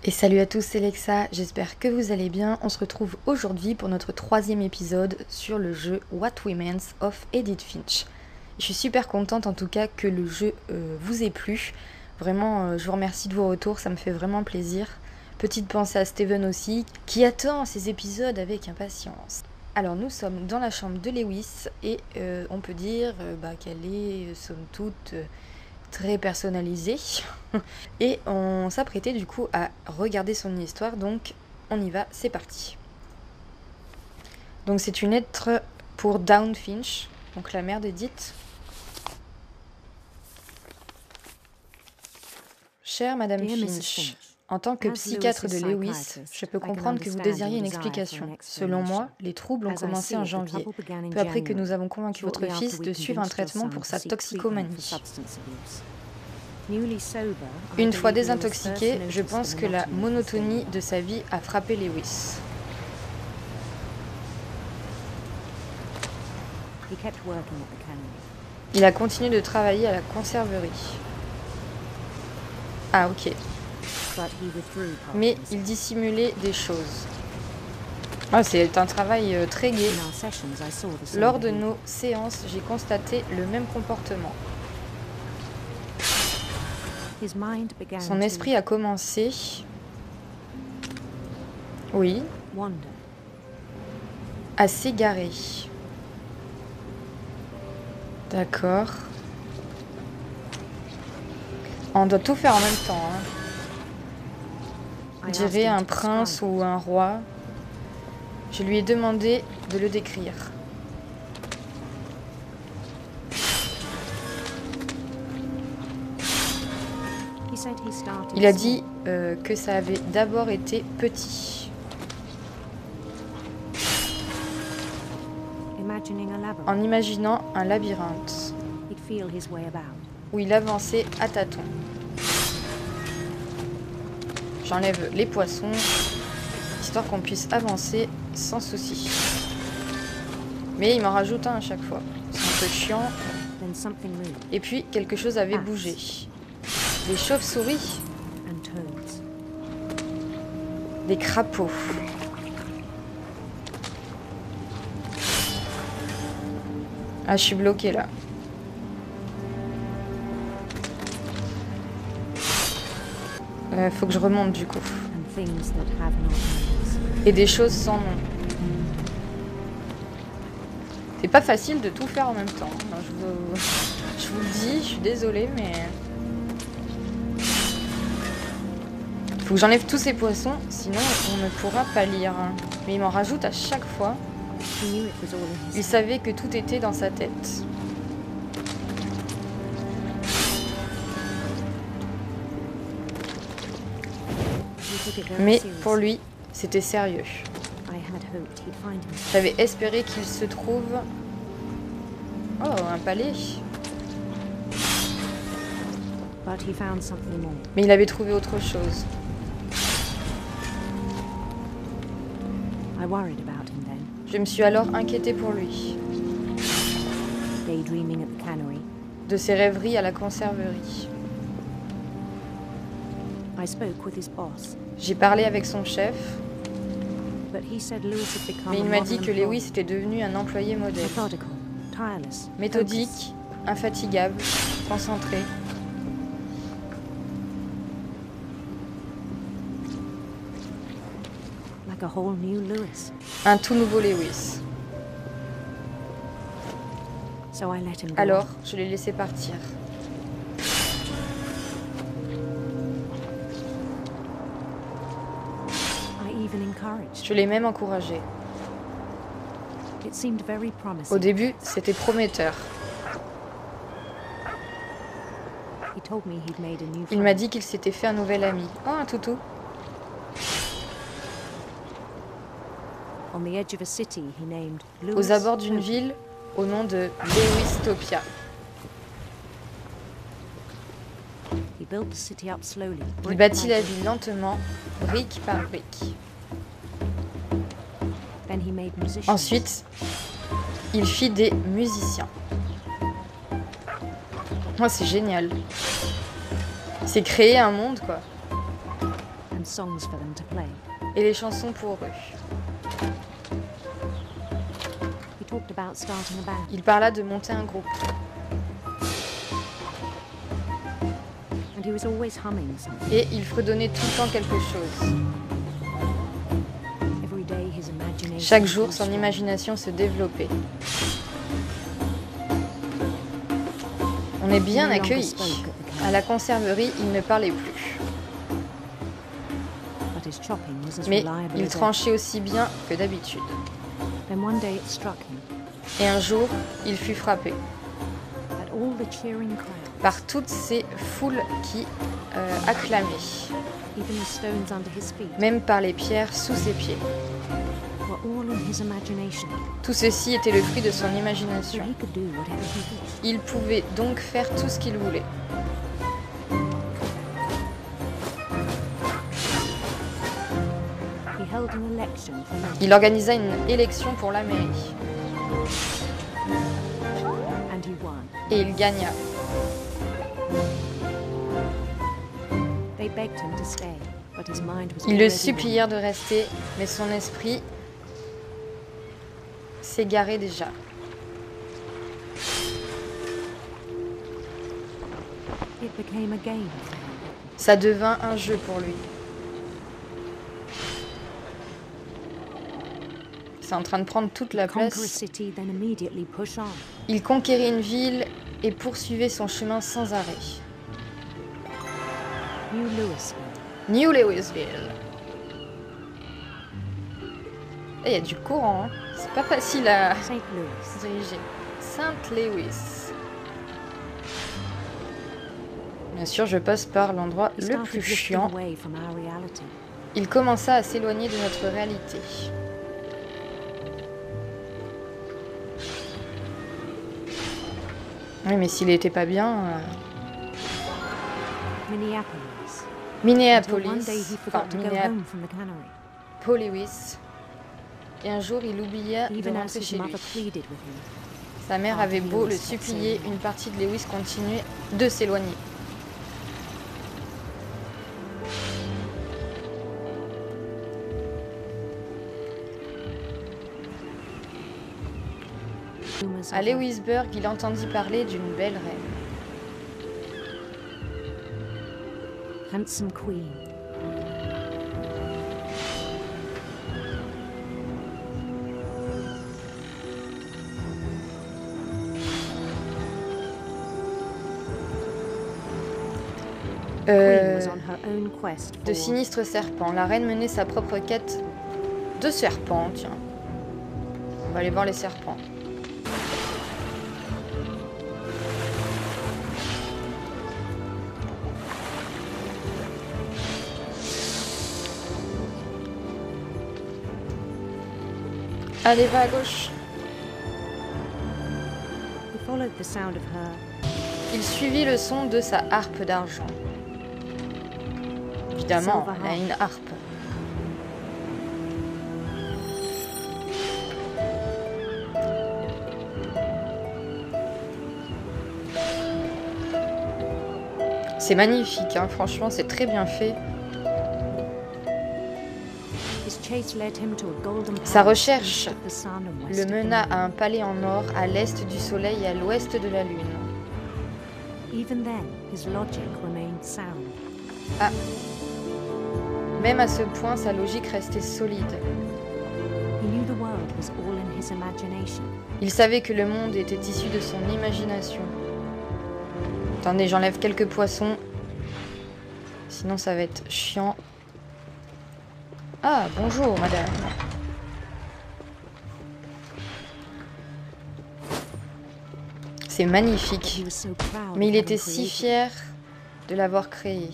Et salut à tous, c'est Lexa, j'espère que vous allez bien. On se retrouve aujourd'hui pour notre 3e épisode sur le jeu What Remains of Edith Finch. Je suis super contente en tout cas que le jeu vous ait plu. Vraiment, je vous remercie de vos retours, ça me fait vraiment plaisir. Petite pensée à Steven aussi, qui attend ces épisodes avec impatience. Alors nous sommes dans la chambre de Lewis et on peut dire qu'elle est somme toute très personnalisée. Et on s'apprêtait du coup à regarder son histoire, donc on y va, c'est parti. Donc c'est une lettre pour Dawn Finch, donc la mère d'Edith. Chère Madame Finch, en tant que psychiatre de Lewis, je peux comprendre que vous désiriez une explication. Selon moi, les troubles ont commencé en janvier, peu après que nous avons convaincu votre fils de suivre un traitement pour sa toxicomanie. Une fois désintoxiqué, je pense que la monotonie de sa vie a frappé Lewis. Il a continué de travailler à la conserverie. Ah ok. Mais il dissimulait des choses. Ah, c'est un travail très gai. Lors de nos séances, j'ai constaté le même comportement. Son esprit a commencé... Oui. À s'égarer. D'accord. On doit tout faire en même temps. On dirait un prince ou un roi. Je lui ai demandé de le décrire. Il a dit que ça avait d'abord été petit. En imaginant un labyrinthe où il avançait à tâtons. J'enlève les poissons, histoire qu'on puisse avancer sans souci. Mais il m'en rajoute un à chaque fois. C'est un peu chiant. Et puis, quelque chose avait bougé. Des chauves-souris. Des crapauds. Ah, je suis bloquée là. Faut que je remonte du coup. Et des choses sans nom. C'est pas facile de tout faire en même temps. Enfin, je vous le dis, je suis désolée, mais... Faut que j'enlève tous ces poissons, sinon on ne pourra pas lire. Mais il m'en rajoute à chaque fois. Il savait que tout était dans sa tête. Mais pour lui, c'était sérieux. J'avais espéré qu'il se trouve... Oh, un palais. Mais il avait trouvé autre chose. Je me suis alors inquiétée pour lui. De ses rêveries à la conserverie. J'ai parlé avec son chef, mais il m'a dit que Lewis était devenu un employé modèle. Méthodique, infatigable, concentré. Un tout nouveau Lewis. Alors, je l'ai laissé partir. Je l'ai même encouragé. Au début, c'était prometteur. Il m'a dit qu'il s'était fait un nouvel ami. Oh, un toutou. Aux abords d'une ville au nom de Lewistopia. Il bâtit la ville lentement, brique par brique. Ensuite, il fit des musiciens. Oh, c'est génial. C'est créer un monde, quoi. and songs for them to play. et les chansons pour eux. He talked about starting a band. Il parla de monter un groupe. And he was always humming something. Et il fredonnait tout le temps quelque chose. Every day his imagination Chaque jour, grew son stronger. imagination se développait. On est bien accueillis. À la conserverie, il ne parlait plus. But his chopping was as Mais reliable il as ever. tranchait aussi bien que d'habitude. Then one day it struck him Et un jour, il fut frappé that all the cheering crowd, par toutes ces foules qui acclamaient, even the stones under his feet, même par les pierres sous ses pieds. were all in his imagination. Tout ceci était le fruit de son So imagination. he could do whatever he wished. Il pouvait donc faire tout ce qu'il voulait. He held an election for mayor, Il organisa une élection pour la mairie. and he won. Et il gagna. They begged him to stay, but his mind was Ils le already supplièrent de rester, mais son esprit s'égarait déjà. won. It became a game for him. Ça devint un jeu pour lui. C'est en train de prendre toute la Conquer a place. city, then immediately push on. Il conquérit une ville et poursuivait son chemin sans arrêt. New Louisville. New Louisville. Et il y a du courant, hein. C'est pas facile à St. Louis. diriger. Saint Louis. Bien sûr, je passe par l'endroit He le started plus drifting chiant. away from our reality. Il commença à s'éloigner de notre réalité. Oui, mais s'il était pas bien... Minneapolis. Until one Minneapolis, day he forgot to go home from the cannery. Minneapolis. Et un jour, il oublia de Even as rentrer his chez lui. mother pleaded with him. Sa mère avait beau le supplier, une partie de Lewis continuait de s'éloigner. Rumors À of a Lewisburg, il entendit parler d'une belle reine. handsome queen. Queen was on her own quest De for sinistres serpents. La reine menait sa propre quête de serpents, tiens. On va aller voir les serpents. Allez, va à gauche. He followed the sound of her Il suivit le son de sa harpe d'argent. Évidemment, elle a une harpe. C'est magnifique, hein, franchement, c'est très bien fait. His chase led him to a golden Sa palace recherche east of the sun and le west of the mena moon. à un palais en or à l'est du soleil et à l'ouest de la lune. Even then, his logic remained sound. Ah. Même à ce point, sa logique restait solide. He knew the world was all in his imagination. Il savait que le monde était issu de son imagination. Attendez, j'enlève quelques poissons. Sinon, ça va être chiant. Ah, bonjour, madame. C'est magnifique. He was so proud Mais of il having était si created fier de l'avoir créé.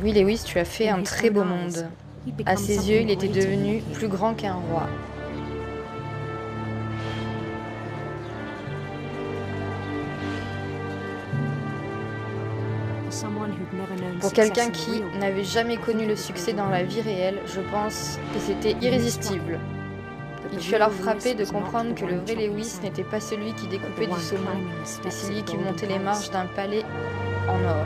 Oui, Lewis, tu as fait In un his très own beau eyes, monde. he'd À become ses something yeux, il était greater than devenu a plus hero. grand qu'un roi. For someone who'd never known Pour success quelqu'un in the qui real world, n'avait jamais connu le succès dans la vie réelle, je pense que c'était irrésistible. that Il the fut alors real frappé Lewis de was not comprendre the que le one vrai chopping Lewis sand, n'était pas celui qui but découpait the du one saumon, climbing the mais steps celui of qui Golden montait les Palace. marches d'un palais en or.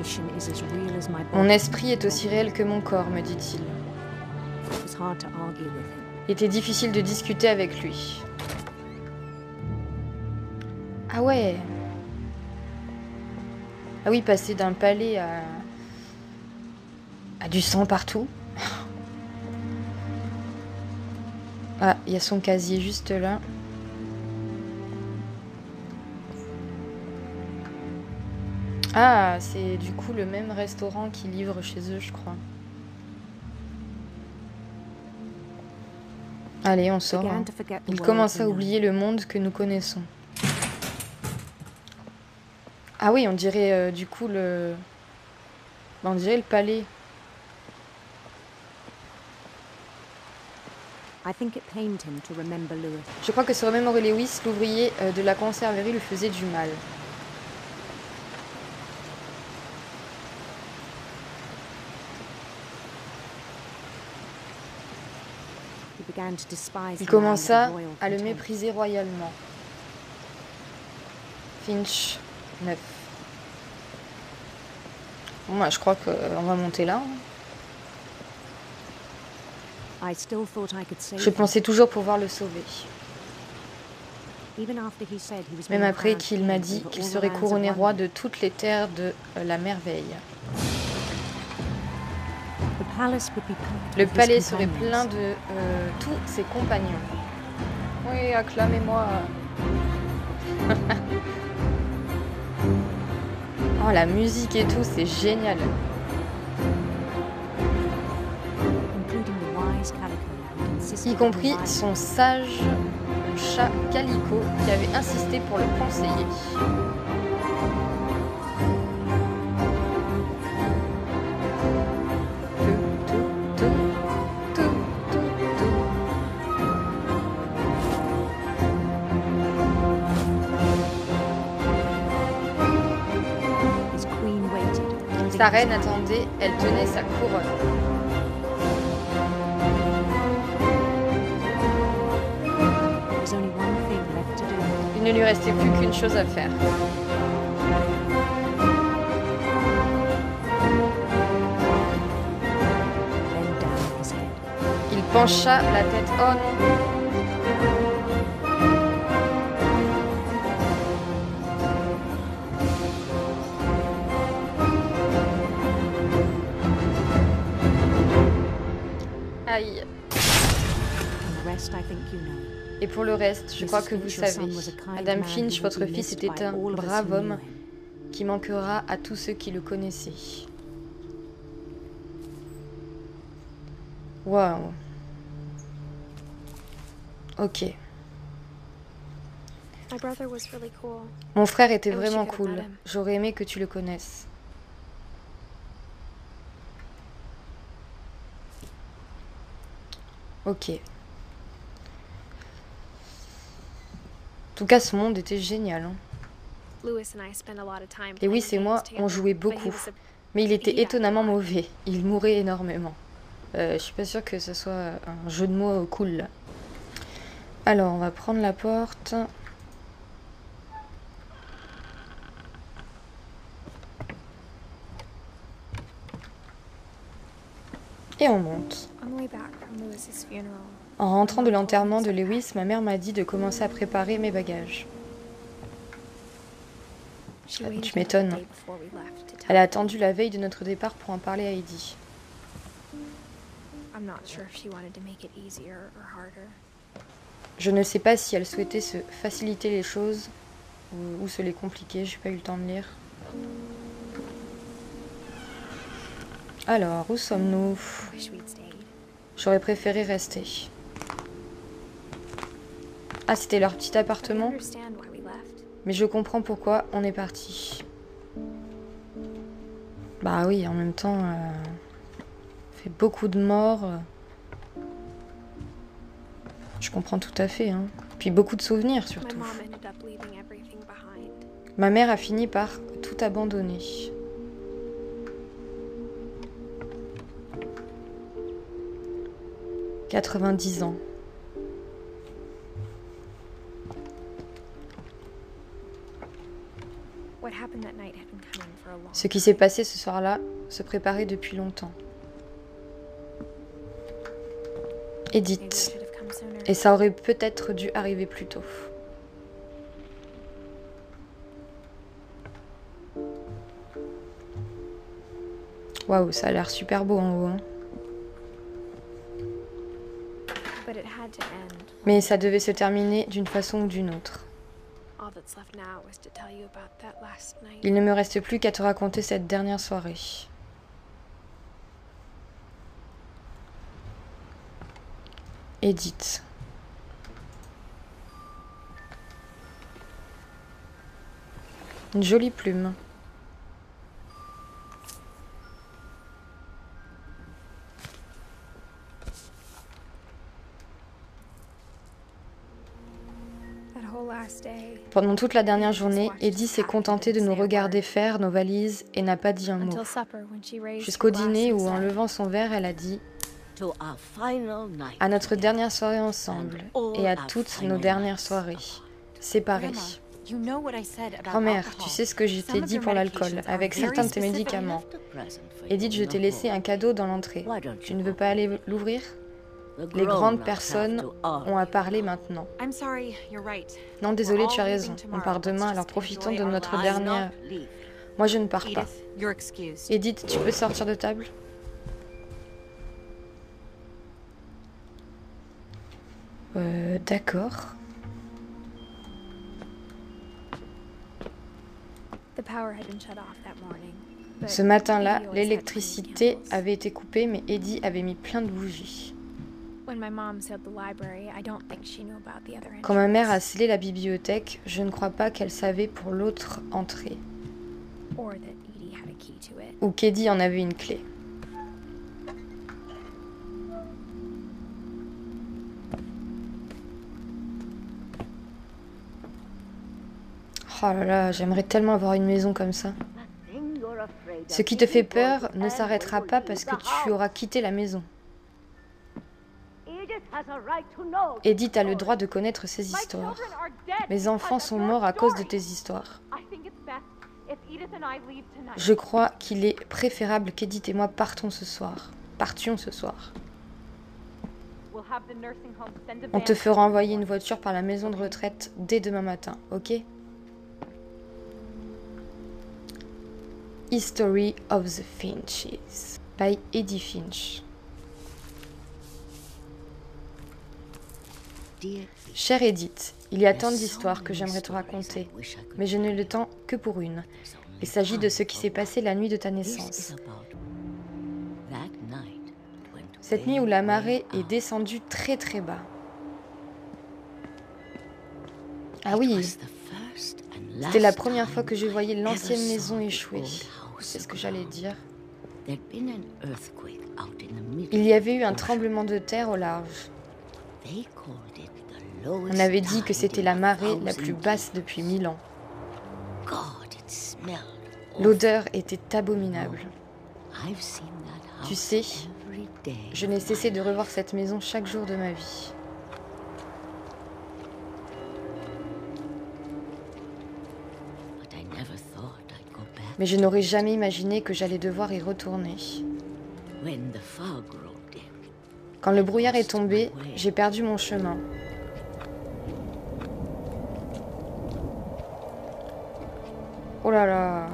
imagination is as real as my Mon body. esprit est aussi réel que mon corps, me dit-il. It was hard to argue with him. Il était difficile de discuter avec lui. Ah ouais. Ah oui, passer d'un palais à du sang partout. Ah, il y a son casier juste là. Ah, c'est du coup le même restaurant qui livre chez eux, je crois. Allez, on sort. Began to forget the Il world commence we à know. oublier le monde que nous connaissons. Ah oui, on dirait du coup le... On dirait le palais. I think it pained him to remember Lewis. Je crois que se remémorer Lewis, l'ouvrier de la conserverie, lui faisait du mal. He began to despise Il the man commença with a royal à le contempt. mépriser royalement. Finch 9. Bon, moi, je crois qu'on va monter là. I still thought I could save Je him. pensais toujours pouvoir le sauver. Even after he said he was Même being après crowned qu'il king m'a dit over qu'il all the serait lands of couronné roi London. de toutes les terres de la merveille. The palace would be packed Le with his palais serait companions. plein de tous ses compagnons. Oui, acclamez-moi. Oh, la musique et tout, c'est génial. Including the wise Calico who insisted Y on compris relying son sage chat Calico qui avait insisté pour le conseiller. his queen waited, holding Sa his reine hand. attendait, elle tenait sa couronne. There was only one thing left to do. Il ne lui restait plus qu'une chose à faire. Bend down his head. Il pencha la tête. Oh non. Aïe. And the rest I think you know. Et pour le reste, je crois que vous Mrs. Finch, your savez. son, was a kind Adam man Finch, who votre would be fils, missed était by un all of us brave who knew homme him. qui manquera à tous ceux qui le connaissaient. Waouh. Ok. My brother was really cool. Mon frère était I wish you vraiment could have cool. met him. J'aurais aimé que tu le connaisses. Ok. En tout cas, ce monde était génial. Hein. Lewis and I spent a lot of time Et oui, playing c'est games moi, together, on jouait but he beaucoup. was a- Mais il était He died étonnamment a lot. mauvais. Il mourait énormément. Je suis pas sûre que ce soit un jeu de mots cool. Là. Alors, on va prendre la porte. Et on monte. On the way back from Lewis's funeral, En rentrant de l'enterrement de Lewis, ma mère m'a dit de commencer à préparer mes bagages. she Ah, waited tu until the m'étonnes. day before we left to tell Elle a me. attendu la veille de notre départ pour en parler à Heidi. I'm not sure if she wanted to make it easier or harder. Je ne sais pas si elle souhaitait se faciliter les choses ou se les compliquer, j'ai pas eu le temps de lire. Alors, où sommes-nous? I wish we'd stayed. J'aurais préféré rester. Ah, c'était leur petit But I appartement? understand why we left. Mais je comprends pourquoi on est parti. Bah oui, en même temps, fait beaucoup de morts. Je comprends tout à fait. Hein. Puis beaucoup de souvenirs My surtout. mom ended up leaving everything behind. Ma mère a fini par tout abandonner. « 90 ans. What happened that night had been coming for a long Ce qui s'est passé ce soir-là se préparait depuis longtemps. Maybe it Edith. should have come sooner. Et ça aurait peut-être dû arriver plus tôt. Waouh, ça a l'air super beau en haut. Hein. But it had to end. Mais ça devait se terminer d'une façon ou d'une autre. All that's left now is to tell you about that last night. Il ne me reste plus qu'à te raconter cette dernière soirée. Edith. Une jolie plume. That whole last day. Pendant toute la dernière journée, Eddie s'est contentée de nous regarder faire nos valises et n'a pas dit un mot. Until supper when she raised Jusqu'au her glass dîner and où, en said, levant son verre, elle a dit To our final night « À notre together. dernière soirée ensemble et à toutes nos dernières soirées, séparées. You know what I said about Grand-mère, alcohol. tu sais ce que je t'ai dit pour l'alcool, avec certains de tes médicaments. Edith, je t'ai laissé un cadeau dans l'entrée. Tu ne veux pas aller l'ouvrir ? Les grandes personnes ont à parler maintenant. I'm sorry, you're right. Non, désolé, tu as raison. On part demain, alors profitons de notre dernière... Moi, je ne pars pas. Edith, you're excused. Edith, tu peux sortir de table ? D'accord. The power had been shut off that morning. But Ce matin-là, Edie always had clean l'électricité candles. avait été coupée, mais Eddie avait mis plein de bougies. When my mom sealed the library, I don't think she knew about the other Quand ma mère a entrance, scellé la bibliothèque, je ne crois pas qu'elle savait pour l'autre entrée, or that Edie had a key to it. ou qu'Eddie en avait une clé. Oh là là, j'aimerais tellement avoir une maison comme ça. Ce qui te fait peur ne s'arrêtera pas parce que tu auras quitté la maison. Edith a le droit de connaître ces histoires. Mes enfants sont morts à cause de tes histoires. Je crois qu'il est préférable qu'Edith et moi partions ce soir. On te fera envoyer une voiture par la maison de retraite dès demain matin, ok? History of the Finches by Eddie Finch. Chère Edith, il y a tant d'histoires que j'aimerais te raconter, mais je n'ai le temps que pour une. Il s'agit de ce qui s'est passé la nuit de ta naissance. Cette nuit où la marée est descendue très très bas. Ah oui, c'était la première fois que je voyais l'ancienne maison échouer. C'est ce que j'allais dire. Il y avait eu un tremblement de terre au large. On avait dit que c'était la marée la plus basse depuis 1000 ans. L'odeur était abominable. Tu sais, je n'ai cessé de revoir cette maison chaque jour de ma vie. Mais je n'aurais jamais imaginé que j'allais devoir y retourner. Quand le brouillard est tombé, j'ai perdu mon chemin. Oh là là,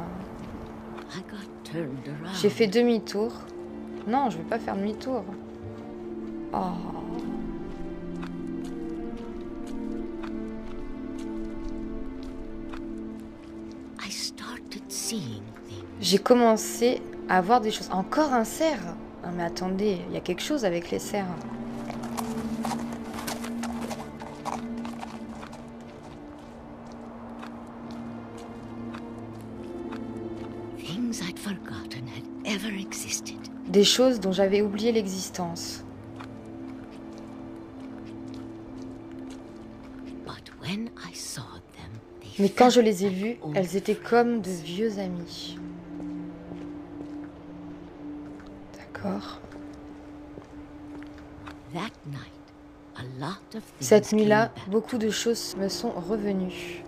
j'ai fait demi-tour. Non, je ne vais pas faire demi-tour. Oh. J'ai commencé à voir des choses. Encore un cerf? Non mais attendez, il y a quelque chose avec les cerfs. Des choses dont j'avais oublié l'existence. Mais quand je les ai vues, elles étaient comme de vieux amis. D'accord. Cette nuit-là, beaucoup de choses me sont revenues.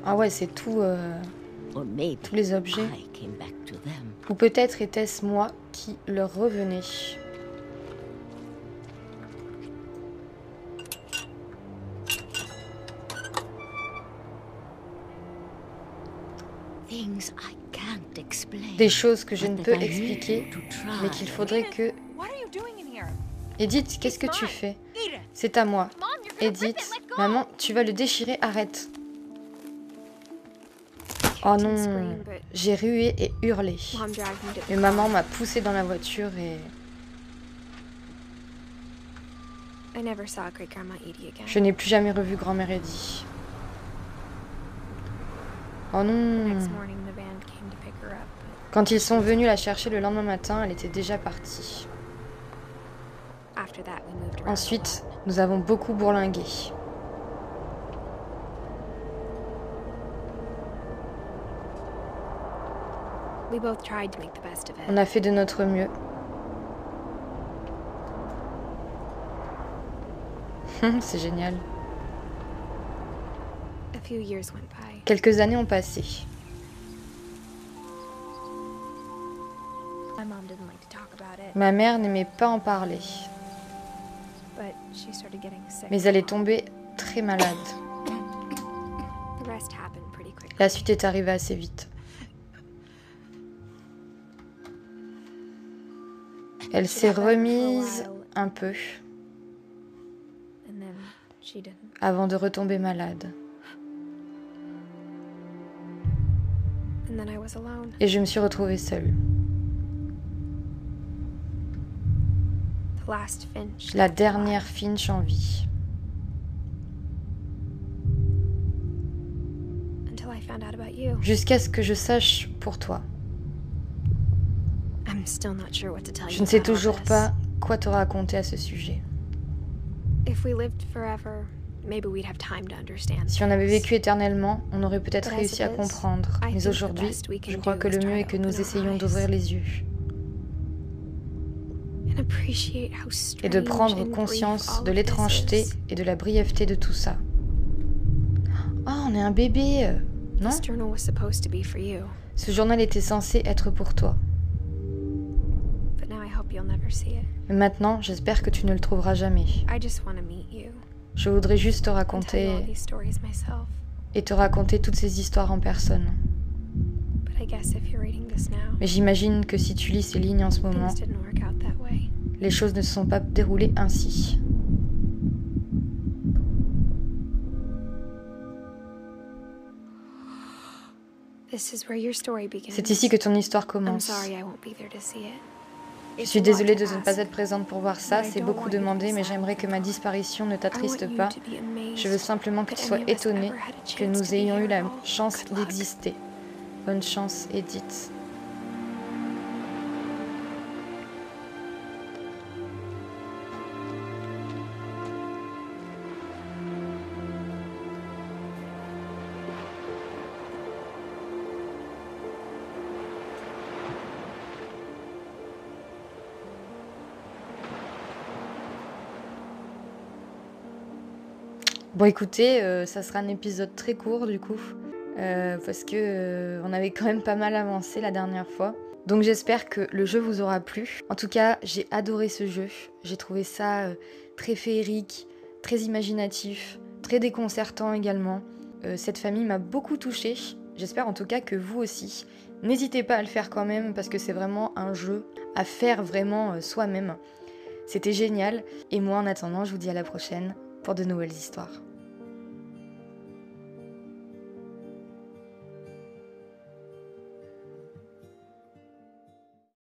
Ah ouais, c'est tout, Or maybe tous les objets. I came back to them. Ou peut-être était-ce moi qui leur revenais. Things I can't explain. Des choses que je ne but peux that I expliquer, need to mais try. qu'il faudrait que... What are you doing in here? Edith, qu'est-ce que tu fais? Edith! C'est à moi. Mom, you're gonna rip Edith, it, let go! maman, tu vas le déchirer, arrête. Oh non, Scream, but j'ai rué et hurlé. Mom dragged me to the Mais maman m'a poussée dans la voiture et I never saw Great Grandma Edie again. je n'ai plus jamais revu grand-mère Edie. Oh The non. next morning, the band came to pick her up. Quand ils sont venus la chercher le lendemain matin, elle était déjà partie. After that, we moved around. Ensuite, nous avons beaucoup bourlingué. We both tried to make the best of it. On a fait de notre mieux. C'est génial. A few years went by. Quelques années ont passé. My mom didn't like to talk about it, Ma mère n'aimait pas en parler, but she started getting sick. mais elle est tombée très malade. The rest happened pretty quickly. La suite est arrivée assez vite. Elle s'est remise un peu And then she didn't. avant de retomber malade. And then I was alone. Et je me suis retrouvée seule. The last Finch. La dernière Finch en vie. Until I found out about you. Jusqu'à ce que je sache pour toi. I'm still not sure what to tell Je you ne sais about all toujours this. pas quoi te raconter à ce sujet. If we lived forever, maybe we'd have time to understand. Si on avait things. vécu éternellement, on aurait peut-être But as réussi à it is, comprendre. I think Mais the aujourd'hui, best we can je crois do que is le try mieux est to que nous open our essayons eyes. d'ouvrir les yeux And appreciate how et de strange prendre and brief conscience all de of l'étrangeté this is. et de la brièveté de tout ça. Oh, on est un bébé, non? This journal was supposed to be for you, Ce journal était censé être pour toi. but now I hope you'll never see it. Mais maintenant, j'espère que tu ne le trouveras jamais. I just want to meet you Je voudrais juste te and tell you all raconter these stories myself. et te raconter toutes ces histoires en personne. But I guess if you're reading this now, Mais j'imagine que si tu lis ces lignes en ce moment, things didn't work out that way. les choses ne se sont pas déroulées ainsi. This is where your story begins. C'est ici que ton histoire I'm commence. sorry I won't be there to see it. Je It's suis a lot désolée to de ne pas ask. être présente pour voir ça, But I c'est don't beaucoup want you to demandé, be mais sad. j'aimerais que ma disparition ne I want t'attriste you pas. to be amazed Je veux simplement que that tu sois any of us étonnée ever had a que chance nous to be ayons eu here la at all. chance Good luck. d'exister. Bonne chance, Edith. Bon écoutez, ça sera un épisode très court du coup, parce que on avait quand même pas mal avancé la dernière fois. Donc j'espère que le jeu vous aura plu. En tout cas, j'ai adoré ce jeu. J'ai trouvé ça très féerique, très imaginatif, très déconcertant également. Cette famille m'a beaucoup touchée. J'espère en tout cas que vous aussi. N'hésitez pas à le faire quand même, parce que c'est vraiment un jeu à faire vraiment soi-même. C'était génial. Et moi en attendant, je vous dis à la prochaine pour de nouvelles histoires.